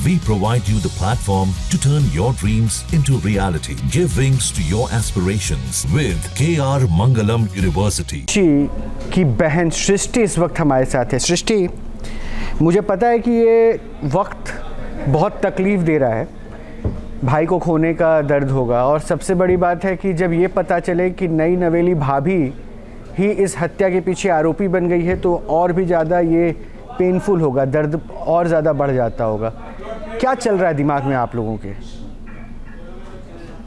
We provide you the platform to turn your dreams into reality. Give wings to your aspirations with KR Mangalam University. सृष्टि की बहन सृष्टि इस वक्त हमारे साथ है। सृष्टि, मुझे पता है कि ये वक्त बहुत तकलीफ़ दे रहा है, भाई को खोने का दर्द होगा, और सबसे बड़ी बात है कि जब ये पता चले कि नई नवेली भाभी ही इस हत्या के पीछे आरोपी बन गई है तो और भी ज़्यादा ये पेनफुल होगा, दर्द और ज़्यादा बढ़ जाता होगा। क्या चल रहा है दिमाग में आप लोगों के?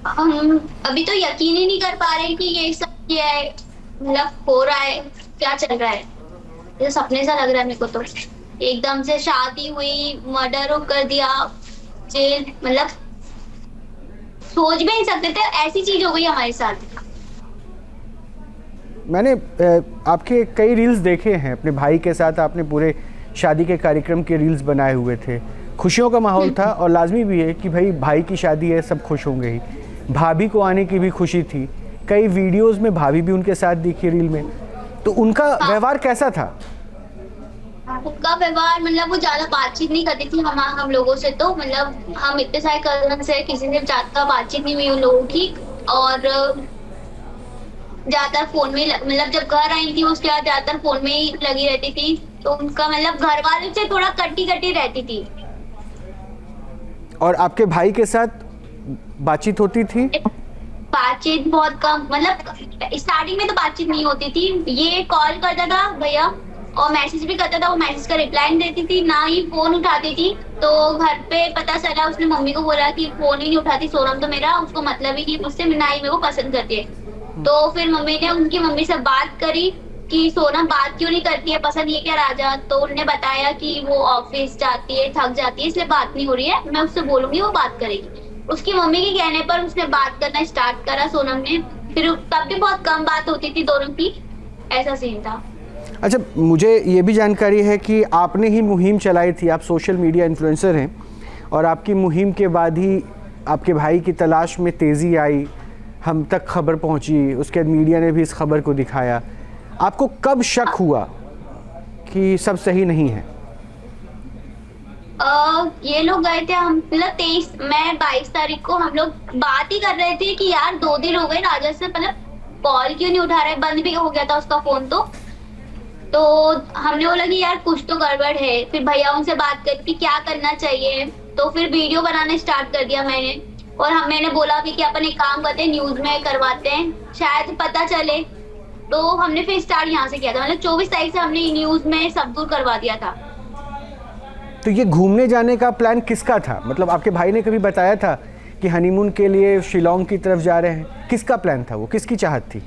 हम अभी तो यकीन ही नहीं कर पा रहे कि ये सब क्या है, मतलब हो रहा है, क्या चल रहा है। ये सपने सा लग रहा है मेरे को तो। एकदम से शादी हुई, मर्डर कर दिया, जेल, मतलब सोच भी नहीं सकते थे ऐसी चीज हो गई हमारे साथ। मैंने आपके कई रील्स देखे हैं, अपने भाई के साथ आपने पूरे शादी के कार्यक्रम के रील्स बनाए हुए थे। खुशियों का माहौल था और लाजमी भी है कि भाई की शादी है, सब खुश होंगे ही। भाभी को आने की भी खुशी थी, कई वीडियोस में भाभी भी उनके साथ दिखी रील में। तो उनका व्यवहार कैसा था? उनका व्यवहार मतलब वो ज्यादा बातचीत नहीं करती थी हम लोगों से, तो मतलब हम इतने सारे कजन से किसी से ज्यादा बातचीत नहीं हुई उन लोगों की, और ज्यादातर फोन में, मतलब जब घर आई थी उसके बाद ज्यादातर फोन में ही लगी रहती थी। तो उनका मतलब घर वालों से थोड़ा कटी रहती थी। और आपके भाई के साथ बातचीत होती थी? बातचीत बहुत कम, मतलब स्टार्टिंग में तो बातचीत नहीं होती थी। ये कॉल करता था भैया और मैसेज भी करता था, वो मैसेज का रिप्लाई नहीं देती थी, ना ही फोन उठाती थी। तो घर पे पता चला, उसने मम्मी को बोला कि फोन ही नहीं उठाती सोनम, तो मेरा उसको मतलब ही नहीं मुझसे, ना ही मेरे को पसंद करती है। तो फिर मम्मी ने उनकी मम्मी से बात करी कि सोनम बात क्यों नहीं करती है, पसंद ये क्या राजा। तो उन्होंने बताया कि वो ऑफिस जाती है, थक जाती है, इसलिए बात नहीं हो रही है, मैं उससे बोलूंगी वो बात करेगी। उसकी मम्मी के कहने पर उसने बात करना स्टार्ट करा सोनम ने। फिर तब भी बहुत कम बात होती थी दोनों की, ऐसा सीन था। अच्छा, मुझे ये भी जानकारी है कि आपने ही मुहिम चलाई थी, आप सोशल मीडिया इन्फ्लुएंसर हैं, और आपकी मुहिम के बाद ही आपके भाई की तलाश में तेज़ी आई, हम तक खबर पहुंची, उसके बाद मीडिया ने भी इस खबर को दिखाया। आपको कब शक हुआ कि सब सही नहीं है? ये लोग गए थे, हम मतलब मैं 22 तारीख को हम लोग बात ही कर रहे थे कि यार 2 दिन हो गए राजा से, मतलब कॉल क्यों नहीं उठा रहे, बंद भी हो गया था उसका फोन। तो हमने बोला कि यार कुछ तो गड़बड़ है। फिर भैया उनसे बात करी कि क्या करना चाहिए, तो फिर वीडियो बनाना स्टार्ट कर दिया मैंने। और मैंने बोला भी कि अपन एक काम करते हैं, न्यूज में करवाते हैं, शायद पता चले। तो हमने फिर स्टार्ट यहाँ से किया था, मतलब 24 तारीख से हमने न्यूज में सब दूर करवा दिया था। तो ये घूमने जाने का प्लान किसका था? मतलब आपके भाई ने कभी बताया था कि हनीमून के लिए शिलोंग की तरफ जा रहे हैं? किसका प्लान था वो, किसकी चाहत थी?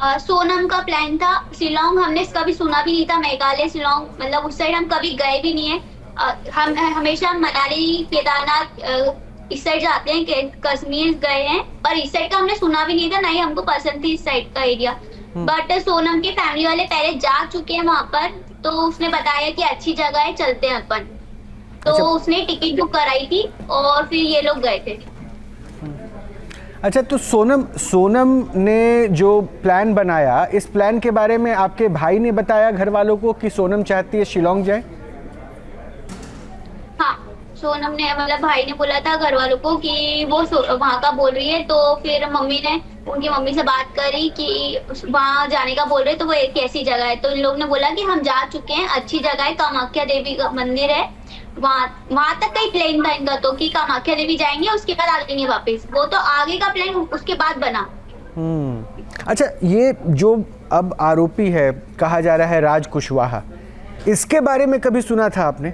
सोनम का प्लान था। शिलोंग हमने कभी सुना भी नहीं था, मेघालय शिलोंग, मतलब उस साइड हम कभी गए भी नहीं है। हम हमेशा मनाली, केदारनाथ इस साइड जाते हैं, कश्मीर गए हैं, पर इस साइड का हमने सुना भी नहीं था, ना ही हमको पसंद थी इस साइड का एरिया। बट सोनम के फैमिली वाले पहले जा चुके हैं वहां पर, तो उसने बताया कि अच्छी जगह है, चलते हैं अपन। तो उसने टिकट बुक कराई थी और फिर ये लोग गए थे। अच्छा, तो सोनम ने जो प्लान बनाया, इस प्लान के बारे में आपके भाई ने बताया घर वालों को कि सोनम चाहती है शिलोंग जाए? हाँ, सोनम ने, मतलब भाई ने बोला था घर वालों को कि वो वहाँ का बोल रही है। तो फिर मम्मी ने उनकी मम्मी से बात करी कि वहाँ जाने का बोल रहे, तो वो एक कैसी जगह है। तो इन लोग ने बोला कि हम जा चुके हैं, अच्छी जगह है, कामाख्या देवी का मंदिर है, वहां तक का ही प्लान था इनका, तो कि कामाख्या देवी जाएंगे, उसके बाद आ जाएंगे वापस। वो तो आगे का प्लान उसके बाद बना। अच्छा, ये जो अब आरोपी है, कहा जा रहा है राज कुशवाहा, इसके बारे में कभी सुना था आपने?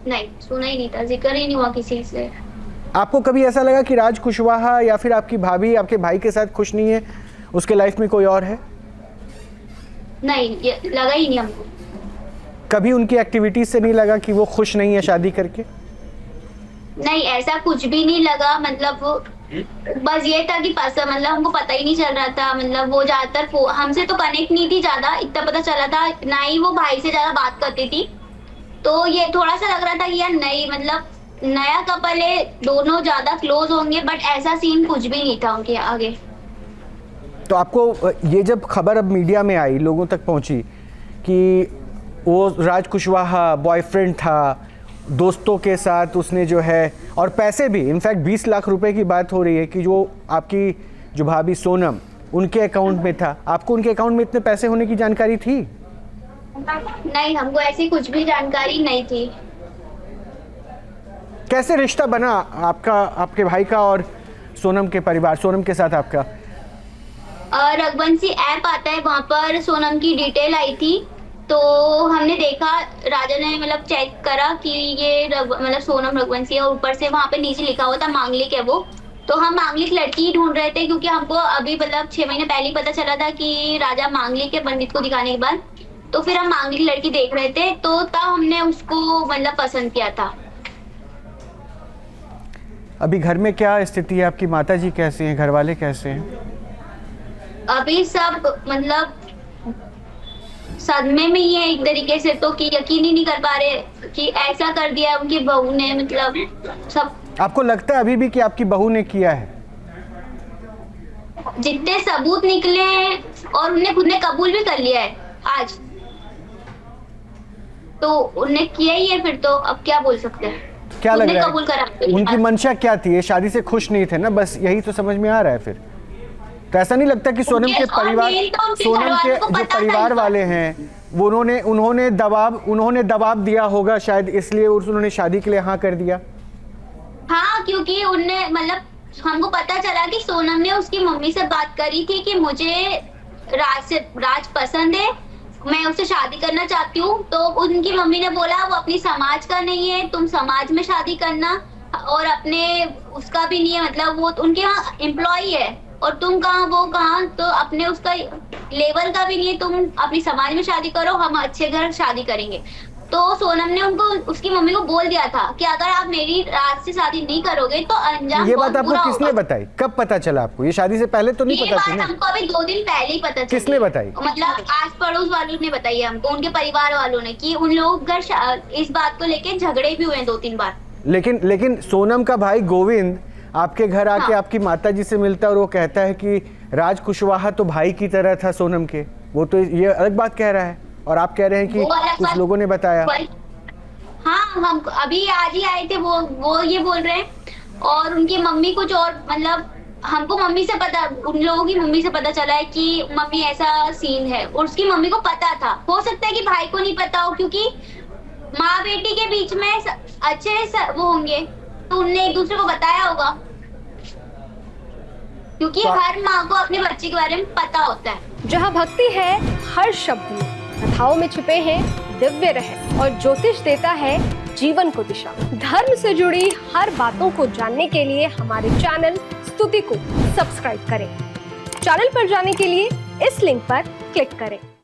नहीं, सुना ही नहीं था, जिक्र ही नहीं हुआ किसी से। आपको कभी ऐसा लगा कि राज कुशवाहा या फिर आपकी भाभी आपके भाई के साथ खुश नहीं है, उसके लाइफ में कोई और है? नहीं, ये लगा ही नहीं हमको। कभी उनकी एक्टिविटीज से नहीं लगा कि वो खुश नहीं है शादी करके? नहीं, ऐसा कुछ भी नहीं लगा। मतलब वो बस ये था कि मतलब हमको पता ही नहीं चल रहा था, मतलब वो ज्यादातर हमसे तो कनेक्ट नहीं थी ज्यादा, इतना पता चला था, ना ही वो भाई से ज्यादा बात करती थी। तो ये थोड़ा सा लग रहा था कि यार नहीं, मतलब नया कपल है, दोनों ज्यादा क्लोज होंगे, बट ऐसा सीन कुछ भी नहीं था उनके आगे। तो आपको ये जब खबर अब मीडिया में आई, लोगों तक पहुंची कि वो राज कुशवाहा बॉयफ्रेंड था, दोस्तों के साथ उसने जो है, और पैसे भी, इनफैक्ट 20 लाख रुपए की बात हो रही है कि जो आपकी जो भाभी सोनम उनके अकाउंट में था। आपको उनके अकाउंट में इतने पैसे होने की जानकारी थी? नहीं, हमको ऐसी कुछ भी जानकारी नहीं थी। कैसे रिश्ता बना आपका, आपके भाई का और सोनम के परिवार, सोनम के साथ आपका? रघुवंशी ऐप आता है, वहाँ पर सोनम की डिटेल आई थी, तो हमने देखा, राजा ने मतलब चेक करा कि ये मतलब सोनम रघुवंशी है, और ऊपर से वहाँ पे नीचे लिखा हुआ था मांगलिक है वो। तो हम मांगलिक लड़की ही ढूंढ रहे थे, क्योंकि हमको अभी मतलब 6 महीने पहले ही पता चला था कि राजा मांगलिक है पंडित को दिखाने के बाद। तो फिर हम मांगलिक लड़की देख रहे थे, तो तब हमने उसको मतलब पसंद किया था। अभी घर में क्या स्थिति है? आपकी माताजी कैसे हैं, घर वाले कैसे हैं? अभी सब मतलब सदमे में ही है एक तरीके से, तो कि यकीन ही नहीं कर पा रहे कि ऐसा कर दिया उनकी बहू ने, मतलब सब। आपको लगता है अभी भी कि आपकी बहू ने किया है? जितने सबूत निकले हैं, और उन्हें खुद ने कबूल भी कर लिया है आज, तो उन्हें किया ही है, फिर तो अब क्या बोल सकते हैं। क्या लग रहा कबूल करा है उनकी मंशा क्या थी? ये शादी से खुश नहीं थे ना, बस यही तो समझ में आ रहा है। फिर तो ऐसा नहीं लगता कि सोनम के परिवार, सोनम के जो परिवार वाले हैं वो उन्होंने दबाव दिया होगा शायद, इसलिए उन्होंने शादी के लिए हाँ कर दिया? हाँ, क्योंकि उनने मतलब हमको पता चला कि सोनम ने उसकी मम्मी से बात करी थी कि मुझे राज पसंद है, मैं उससे शादी करना चाहती हूँ। तो उनकी मम्मी ने बोला वो अपनी समाज का नहीं है, तुम समाज में शादी करना, और अपने उसका भी नहीं है, मतलब वो उनके यहाँ एम्प्लॉय है और तुम कहाँ वो कहाँ, तो अपने उसका लेवल का भी नहीं है, तुम अपनी समाज में शादी करो, हम अच्छे घर शादी करेंगे। तो सोनम ने उनको, उसकी मम्मी को बोल दिया था कि अगर आप मेरी राज से शादी नहीं करोगे तो अंजाम ये बात आपको किसने बताई? कब पता चला आपको? ये शादी से पहले तो नहीं पता थी ना? हमको अभी 2 दिन पहले ही पता चला। किसने बताई? मतलब आस पड़ोस वालों ने बताई हमको, उनके परिवार वालों ने, कि उन लोग घर इस बात को लेके झगड़े भी हुए 2-3 बार। लेकिन सोनम का भाई गोविंद आपके घर आके आपकी माता जी से मिलता है और वो कहता है कि राज कुशवाहा तो भाई की तरह था सोनम के। वो तो ये अलग बात कह रहा है, और आप कह रहे हैं कि कुछ लोगों ने बताया। हाँ, हम अभी आज ही आए थे, वो ये बोल रहे हैं, और उनकी मम्मी कुछ और, मतलब हमको मम्मी से पता, उन लोगों की मम्मी से पता चला है कि मम्मी ऐसा सीन है, और उसकी मम्मी को पता था। हो सकता है कि भाई को नहीं पता हो, क्योंकि माँ बेटी के बीच में अच्छे वो होंगे, तो उनने एक दूसरे को बताया होगा, क्योंकि हर माँ को अपने बच्चे के बारे में पता होता है। जहाँ भक्ति है हर शब्द में, कथाओं में छुपे हैं दिव्य रहस्य, और ज्योतिष देता है जीवन को दिशा। धर्म से जुड़ी हर बातों को जानने के लिए हमारे चैनल स्तुति को सब्सक्राइब करें। चैनल पर जाने के लिए इस लिंक पर क्लिक करें।